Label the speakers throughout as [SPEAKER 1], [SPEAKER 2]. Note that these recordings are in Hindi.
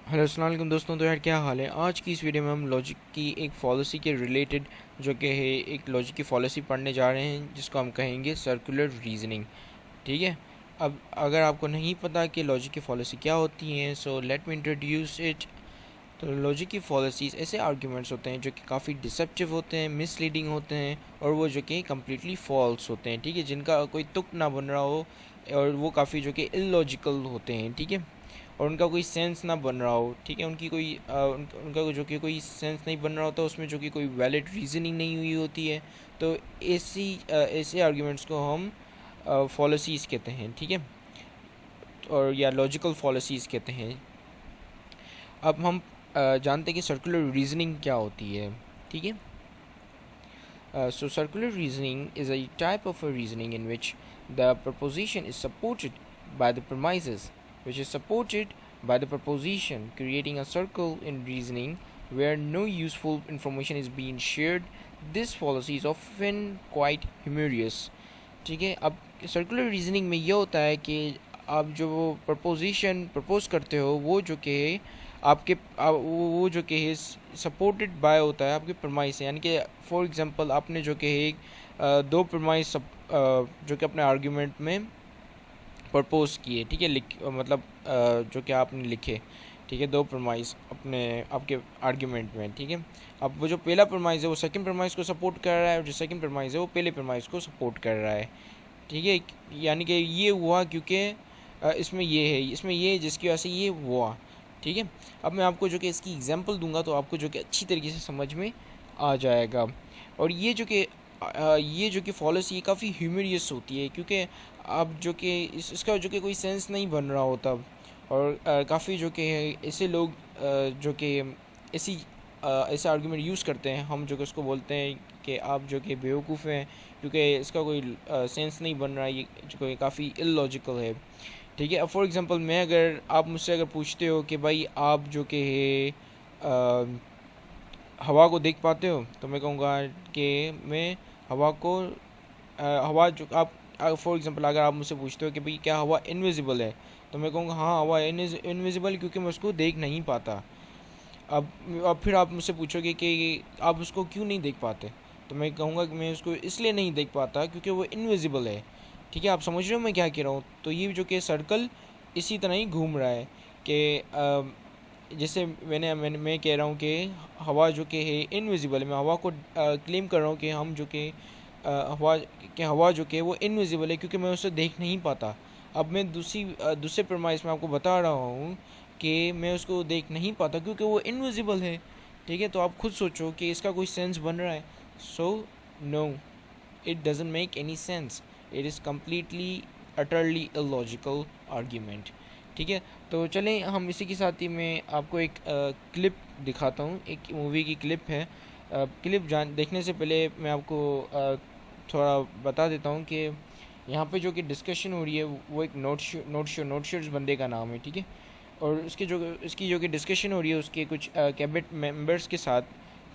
[SPEAKER 1] हेलो अस्सलाम वालेकुम दोस्तों। तो यार क्या हाल है। आज की इस वीडियो में हम लॉजिक की एक पॉलिसी के रिलेटेड जो कि है एक लॉजिक की पॉलिसी पढ़ने जा रहे हैं जिसको हम कहेंगे सर्कुलर रीजनिंग। ठीक है। अब अगर आपको नहीं पता कि लॉजिक की पॉलिसी क्या होती हैं, so let me introduce it. तो लॉजिक की पॉलिसीज़ ऐसे आर्ग्यूमेंट्स होते हैं जो कि काफ़ी डिसेप्टिव होते हैं, मिसलीडिंग होते हैं और वो जो कि कम्प्लीटली फॉल्स होते हैं। ठीक है, जिनका कोई तुक ना बन रहा हो और वो काफ़ी जो कि इलॉजिकल होते हैं। ठीक है, और उनका कोई सेंस ना बन रहा हो। ठीक है, उनकी कोई उनका जो कि कोई सेंस नहीं बन रहा होता, उसमें जो कि कोई वैलिड रीजनिंग नहीं हुई होती है। तो ऐसे आर्ग्यूमेंट्स को हम फॉलिसीज़ कहते हैं। ठीक है, और या लॉजिकल फॉलिसीज़ कहते हैं। अब हम जानते हैं कि सर्कुलर रीजनिंग क्या होती है। ठीक है, so circular reasoning is a type of a reasoning in which the proposition is supported by the premises, which is supported by the proposition, creating a circle in reasoning where no useful information is being shared. This policy is often quite humorous. ठीक है, अब सर्कुलर रीजनिंग में ये होता है कि आप जो प्रपोजिशन प्रपोज करते हो वो जो कि आपके वो जो कि सपोर्टेड बाय होता है आपके प्रमाइस से। यानी कि फॉर एग्जांपल आपने जो कि एक दो प्रमाइस जो कि अपने आर्ग्यूमेंट में प्रपोज किए। ठीक है, मतलब जो कि आपने लिखे। ठीक है, दो प्रमाइस अपने आपके आर्ग्यूमेंट में। ठीक है, अब वो जो पहला प्रमाइस है वो सेकंड प्रमाइस को सपोर्ट कर रहा है और जो सेकंड प्रमाइस है वो पहले प्रमाइस को सपोर्ट कर रहा है। ठीक है, यानी कि ये हुआ क्योंकि इसमें ये है, इसमें ये है, जिसकी वजह से ये हुआ। ठीक है, अब मैं आपको जो कि इसकी एग्जांपल दूंगा तो आपको जो कि अच्छी तरीके से समझ में आ जाएगा। और ये जो कि पॉलिसी काफ़ी ह्यूमरियस होती है क्योंकि अब जो कि इसका जो कि कोई सेंस नहीं बन रहा होता। और काफ़ी जो कि ऐसे लोग जो कि ऐसी ऐसा आर्गुमेंट यूज़ करते हैं, हम जो कि उसको बोलते हैं कि आप जो कि बेवकूफ़ हैं क्योंकि इसका कोई सेंस नहीं बन रहा है, ये जो कि काफ़ी इलॉजिकल है। ठीक है, अब फॉर एग्जांपल मैं अगर आप मुझसे अगर पूछते हो कि भाई आप जो कि है हवा को देख पाते हो, तो मैं कहूँगा कि मैं हवा को हवा जो आप फॉर एग्जांपल अगर आप मुझसे पूछते हो कि भाई क्या हवा इनविजिबल है, तो मैं कहूँगा हाँ हवा इनविजिबल क्योंकि मैं उसको देख नहीं पाता। अब फिर आप मुझसे पूछोगे कि आप उसको क्यों नहीं देख पाते, तो मैं कहूँगा कि मैं उसको इसलिए नहीं देख पाता क्योंकि वो इनविजिबल है। ठीक है, आप समझ रहे हो मैं क्या कह रहा हूँ। तो ये जो कि सर्कल इसी तरह ही घूम रहा है कि जैसे मैं कह रहा हूँ कि हवा जो कि है इनविजिबल है, मैं हवा को क्लेम कर रहा हूँ कि हम जो कि हवा जो कि है वो इनविजिबल है क्योंकि मैं उसे देख नहीं पाता। अब मैं दूसरे प्रमाइस में आपको बता रहा हूँ कि मैं उसको देख नहीं पाता क्योंकि वो इनविजिबल है। ठीक है, तो आप खुद सोचो कि इसका कोई सेंस बन रहा है। So no, it doesn't make any sense. It is completely utterly illogical argument. ठीक है, तो चलें हम इसी के साथ ही मैं आपको एक क्लिप दिखाता हूँ। एक मूवी की क्लिप है। क्लिप देखने से पहले मैं आपको थोड़ा बता देता हूँ कि यहाँ पे जो कि डिस्कशन हो रही है वो एक नोटशर्स बंदे का नाम है। ठीक है, और इसकी जो कि डिस्कशन हो रही है उसके कुछ कैबिनेट मेंबर्स के साथ।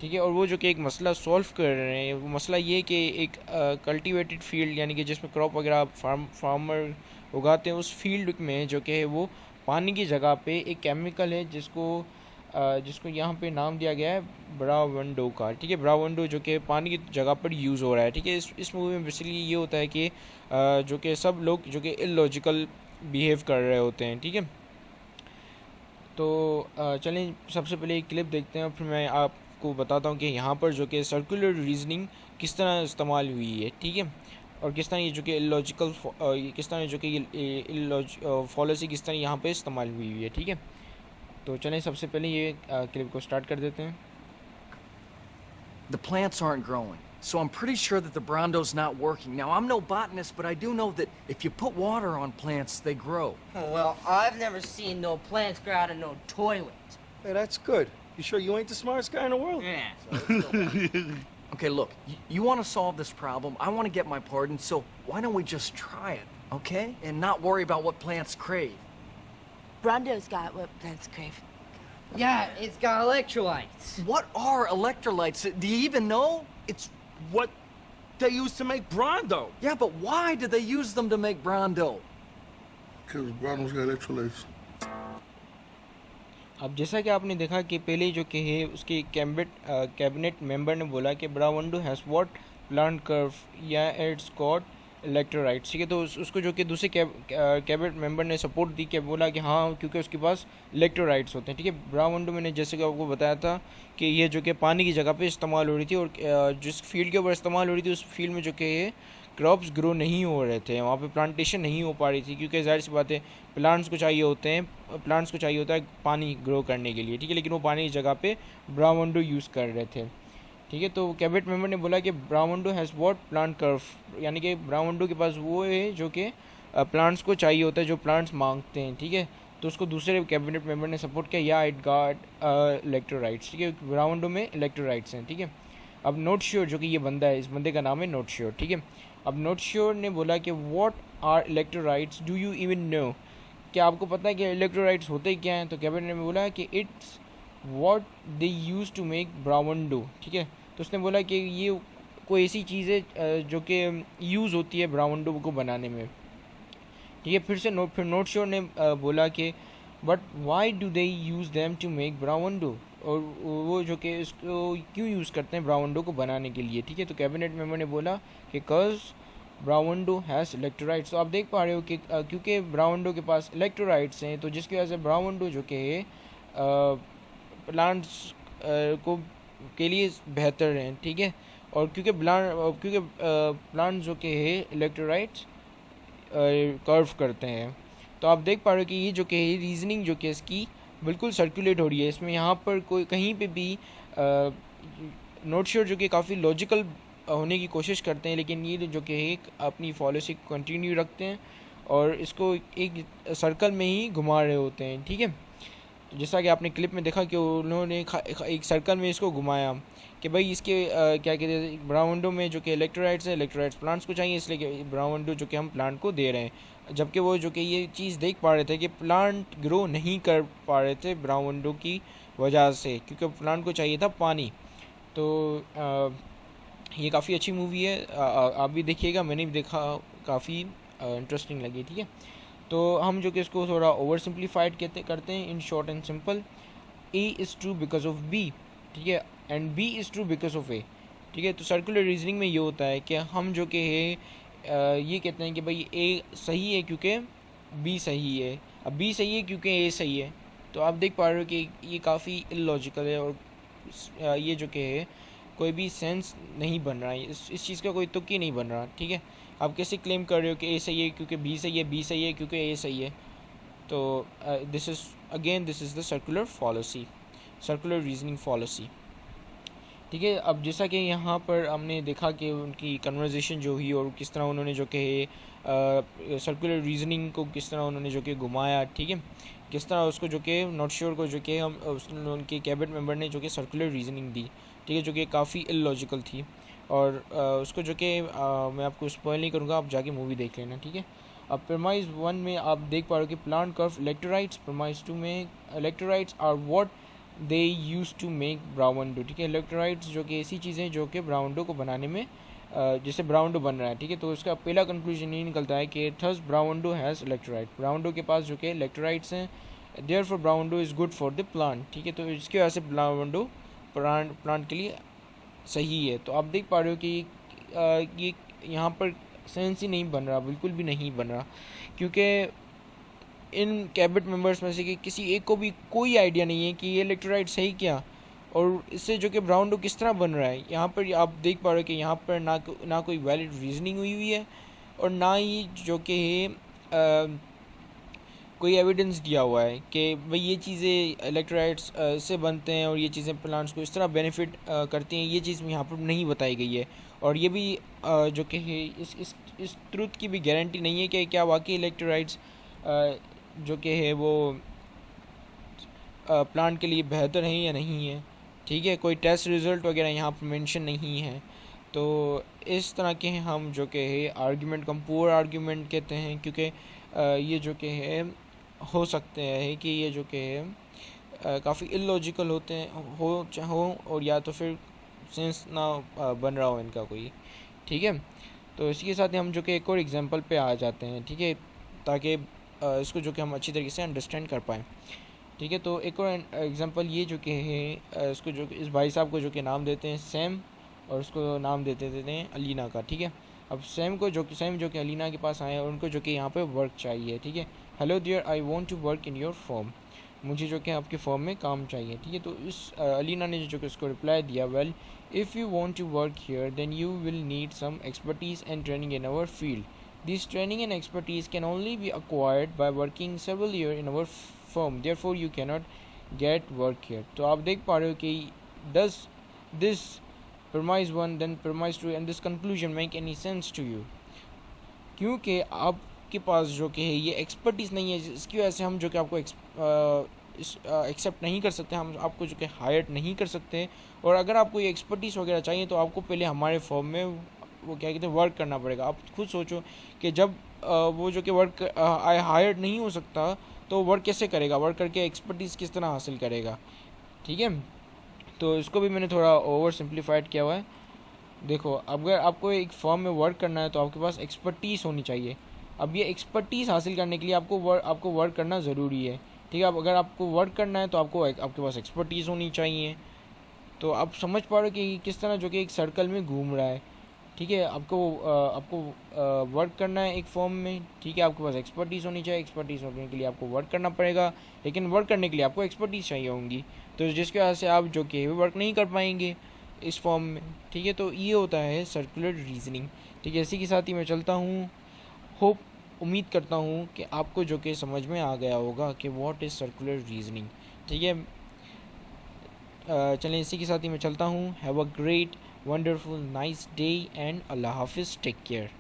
[SPEAKER 1] ठीक है, और वो जो कि एक मसला सॉल्व कर रहे हैं। वो मसला ये है कि एक कल्टीवेटेड फील्ड यानी कि जिसमें क्रॉप वगैरह फार्मर उगाते हैं, उस फील्ड में जो कि है वो पानी की जगह पे एक केमिकल है जिसको यहाँ पे नाम दिया गया है ब्रावंडो का। ठीक है, ब्रावंडो जो कि पानी की जगह पर यूज़ हो रहा है। ठीक है, इस मूवी में बेसिकली ये होता है कि जो कि सब लोग जो कि इलॉजिकल बिहेव कर रहे होते हैं। ठीक है, तो चलें सबसे पहले एक क्लिप देखते हैं और फिर मैं आपको बताता हूँ कि यहाँ पर जो कि सर्कुलर रीजनिंग किस तरह इस्तेमाल हुई है। ठीक है, और किस तरह ये जो कि इलॉजिकल किस तरह जो कि पॉलिसी किस तरह यहाँ पे इस्तेमाल हुई है। ठीक है, तो चलें सबसे पहले ये क्लिप को स्टार्ट कर देते हैं।
[SPEAKER 2] The plants aren't growing, so I'm pretty sure that the Brondo's not working. Now, I'm no botanist, but I do know that if you put water on plants, they grow.
[SPEAKER 3] Oh, well, I've never seen no plants grow out of no toilet.
[SPEAKER 4] Hey, that's good. You sure you ain't the smartest guy in the world?
[SPEAKER 3] Yeah.
[SPEAKER 2] Okay, look, you want to solve this problem, I want to get my pardon, so why don't we just try it, okay? And not worry about what plants crave.
[SPEAKER 5] Brondo's got what plants crave.
[SPEAKER 3] Yeah, it's got electrolytes.
[SPEAKER 2] What are electrolytes? Do you even know?
[SPEAKER 4] It's what they use to make Brondo.
[SPEAKER 2] Yeah, but why do they use them to make Brondo?
[SPEAKER 6] Because Brondo's got electrolytes.
[SPEAKER 1] अब जैसा कि आपने देखा कि पहले जो कि है उसके कैबिनेट मेंबर ने बोला कि ब्राउंडो हैज़ व्हाट प्लांट कर्व या इट्स गॉट इलेक्ट्रोलाइट्स, ठीक है। तो उसको जो कि दूसरे कैबिनेट मेंबर ने सपोर्ट दी कि बोला कि हाँ क्योंकि उसके पास इलेक्ट्रोलाइट्स होते हैं, ठीक है। ब्राउंडो मैंने जैसे कि आपको बताया था कि ये जो कि पानी की जगह पे इस्तेमाल हो रही थी, और जिस फील्ड के ऊपर इस्तेमाल हो रही थी उस फील्ड में जो कि ये क्रॉप्स ग्रो नहीं हो रहे थे, वहाँ पे प्लांटेशन नहीं हो पा रही थी, क्योंकि जाहिर सी बात है प्लांट्स को चाहिए होता है पानी ग्रो करने के लिए, ठीक है। लेकिन वो पानी की जगह पे ब्राउंडो यूज़ कर रहे थे, ठीक है। तो कैबिनेट मेंबर ने बोला कि ब्राउंडो हैज़ व्हाट प्लांट कर्व, यानी कि ब्राउंडो के पास वो है जो कि प्लांट्स को चाहिए होता है, जो प्लांट्स मांगते हैं, ठीक है। तो उसको दूसरे कैबिनेट मेंबर ने सपोर्ट किया, या इट गॉट इलेक्ट्रोलाइट्स, ठीक है। ब्राउंडो में इलेक्ट्रोलाइट्स हैं, ठीक है। अब नॉट श्योर जो कि ये बंदा है, इस बंदे का नाम है नॉट श्योर, ठीक है। अब नॉट श्योर ने बोला कि what are electrolytes, do you even know, क्या आपको पता है कि इलेक्ट्रोलाइट्स होते क्या हैं। तो कैबिनेट ने बोला कि it's what they use to make Brawndo, ठीक है। तो उसने बोला कि ये कोई ऐसी चीज़ है जो कि यूज़ होती है ब्राउंडो को बनाने में, ठीक है। फिर नोट श्योर ने बोला कि but why do they use them to make Brawndo, और वो जो कि इसको क्यों यूज़ करते हैं ब्राउंडो को बनाने के लिए, ठीक है। तो कैबिनेट मेंबर ने बोला कि कज़ ब्राउंडो हैज़ इलेक्ट्रोलाइट्स। तो आप देख पा रहे हो कि क्योंकि ब्राउंडो के पास इलेक्ट्रोलाइट्स हैं, तो जिसकी वजह से ब्राउंडो जो कि है प्लांट्स को के लिए बेहतर हैं, ठीक है। और क्योंकि प्लांट जो कि है इलेक्ट्रोलाइट्स कर्व करते हैं। तो आप देख पा रहे हो कि ये जो कि है रीजनिंग जो कि इसकी बिल्कुल सर्कुलेट हो रही है, इसमें यहाँ पर कोई कहीं पे भी नोट श्योर जो कि काफ़ी लॉजिकल होने की कोशिश करते हैं, लेकिन ये जो कि है अपनी पॉलिसी कंटिन्यू रखते हैं और इसको एक सर्कल में ही घुमा रहे होते हैं, ठीक है। जैसा कि आपने क्लिप में देखा कि उन्होंने एक सर्कल में इसको घुमाया कि भाई इसके क्या कहते हैं ब्राउंडो में जो कि इलेक्ट्रोलाइट्स है, इलेक्ट्रोलाइट्स प्लांट्स को चाहिए, इसलिए कि ब्राउंडो जो कि हम प्लांट को दे रहे हैं। जबकि वो जो कि ये चीज़ देख पा रहे थे कि प्लांट ग्रो नहीं कर पा रहे थे ब्राउंडो की वजह से, क्योंकि प्लांट को चाहिए था पानी। तो ये काफ़ी अच्छी मूवी है, आप भी देखिएगा, मैंने भी देखा, काफ़ी इंटरेस्टिंग लगी, ठीक है। तो हम जो कि इसको थोड़ा ओवर सिंप्लीफाइड करते हैं in short and simple, A is true because of B, ठीक है, and B is true because of A, ठीक है। तो सर्कुलर रीजनिंग में ये होता है कि हम जो कि है ये कहते हैं कि भाई ए सही है क्योंकि बी सही है, अब बी सही है क्योंकि ए सही है। तो आप देख पा रहे हो कि ये काफ़ी इलॉजिकल है, और ये जो कि है कोई भी सेंस नहीं बन रहा है, इस चीज़ का कोई तुक ही नहीं बन रहा, ठीक है। आप कैसे क्लेम कर रहे हो कि ए सही है क्योंकि बी सही है, बी सही है क्योंकि ए सही है। तो this is the circular reasoning fallacy, ठीक है। अब जैसा कि यहाँ पर हमने देखा कि उनकी कन्वर्जेशन जो हुई और किस तरह उन्होंने जो कि सर्कुलर रीजनिंग को किस तरह उन्होंने जो कि घुमाया, ठीक है, किस तरह उसको जो कि नॉट श्योर को जो कि हम उनके कैबिनेट मेंबर ने जो कि सर्कुलर रीजनिंग दी, ठीक है, जो कि काफ़ी इलॉजिकल थी। और उसको जो कि मैं आपको स्पॉइल नहीं करूँगा, आप जाके मूवी देख लेना, ठीक है। अब प्रेमाइज 1 में आप देख पा रहे हो कि प्लांट कर्व इलेक्ट्रोलाइट्स, प्रेमाइज 2 में electrolytes are what they use to make Brawndo, ठीक है। इलेक्ट्रोलाइट्स जो कि ऐसी चीज़ें जो कि ब्राउंडो को बनाने में जैसे ब्राउंडो बन रहा है, ठीक है। तो उसका पहला कंक्लूजन ये निकलता है कि thus Brawndo has electrolyte, Brawndo के पास जो कि इलेक्ट्रोलाइट्स हैं, therefore Brawndo is good for the plant, ठीक है। तो इसकी वजह से ब्राउंडो प्लांट के लिए सही है। तो आप देख पा रहे हो कि ये यहाँ पर सेंस ही नहीं बन रहा, बिल्कुल भी नहीं बन रहा, क्योंकि इन कैबिनेट मेंबर्स में से कि किसी एक को भी कोई आइडिया नहीं है कि ये इलेक्ट्रोलाइट सही क्या, और इससे जो कि ब्राउंडो किस तरह बन रहा है। यहाँ पर आप देख पा रहे हो कि यहाँ पर ना कोई वैलिड रीजनिंग हुई है, और ना ही जो कि कोई एविडेंस दिया हुआ है कि भाई ये चीज़ें इलेक्ट्रोलाइट्स से बनते हैं और ये चीज़ें प्लांट्स को इस तरह बेनिफिट करती हैं, ये चीज़ यहाँ पर नहीं बताई गई है। और ये भी जो कि इस ट्रुथ की भी गारंटी नहीं है कि क्या वाकई इलेक्ट्रोलाइट्स जो कि है वो प्लांट के लिए बेहतर हैं या नहीं है, ठीक है। कोई टेस्ट रिज़ल्ट वगैरह यहाँ पर मेंशन नहीं है। तो इस तरह के हम जो कि है आर्ग्यूमेंट को हम पुअर आर्ग्यूमेंट कहते हैं, क्योंकि ये जो कि है हो सकते हैं कि ये जो कि है काफ़ी इलॉजिकल होते हैं हो और या तो फिर सेंस ना बन रहा हो इनका कोई, ठीक है। तो इसी के साथ ही हम जो कि एक और एग्जांपल पे आ जाते हैं, ठीक है, ताकि इसको जो कि हम अच्छी तरीके से अंडरस्टैंड कर पाएँ, ठीक है। तो एक और एग्जांपल ये जो कि है इसको जो इस भाई साहब को जो कि नाम देते हैं सैम और उसको नाम देते हैं अलीना का, ठीक है। अब सैम जो कि अलीना के पास आए हैं उनको जो कि यहाँ पे वर्क चाहिए, ठीक है। Hello dear, I want to work in your firm, मुझे जो कि आपके फर्म में काम चाहिए, ठीक है। तो इस अलीना ने जो कि उसको रिप्लाई दिया, well if you want to work here then you will need some expertise and training in our field, this training and expertise can only be acquired by working several year in our firm, therefore you can not get work here. तो आप देख पा रहे हो कि does this premise 1 then premise 2 and this conclusion make any sense to you, क्योंकि आपके पास जो कि है ये एक्सपर्टीज़ नहीं है, इसकी वजह से हम जो कि आपको एक्सेप्ट नहीं कर सकते, हम आपको जो कि हायर नहीं कर सकते। और अगर आपको ये एक्सपर्टीज़ वगैरह चाहिए तो आपको पहले हमारे फर्म में वो क्या कहते हैं वर्क करना पड़ेगा। आप खुद सोचो कि जब वो जो कि वर्क हायर नहीं हो सकता तो वर्क कैसे करेगा, वर्क करके एक्सपर्टीज़ किस तरह हासिल करेगा, ठीक है। तो इसको भी मैंने थोड़ा ओवर सिंप्लीफाइड किया हुआ है। देखो, अगर आपको एक फर्म में वर्क करना है तो आपके पास एक्सपर्टीज़ होनी चाहिए। अब ये एक्सपर्टीज़ हासिल करने के लिए आपको वर्क करना ज़रूरी है, ठीक है। अब अगर आपको वर्क करना है तो आपके पास एक्सपर्टीज़ होनी चाहिए। तो आप समझ पा रहे हो कि किस तरह जो कि एक सर्कल में घूम रहा है, ठीक है। आपको वर्क करना है एक फॉर्म में, ठीक है। आपके पास एक्सपर्टीज़ होनी चाहिए, एक्सपर्टीज़ होने के लिए आपको वर्क करना पड़ेगा, लेकिन वर्क करने के लिए आपको एक्सपर्टीज़ चाहिए होंगी, तो जिसकी वजह से आप जो कि वर्क नहीं कर पाएंगे इस फॉर्म में, ठीक है। तो ये होता है सर्कुलर रीजनिंग, ठीक है। इसी के साथ ही मैं चलता हूँ। उम्मीद करता हूँ कि आपको जो कि समझ में आ गया होगा कि व्हाट इज़ सर्कुलर रीजनिंग, ठीक है। चलें, इसी के साथ ही मैं चलता हूँ। Have a great wonderful nice day and अल्लाह हाफिज़, टेक केयर।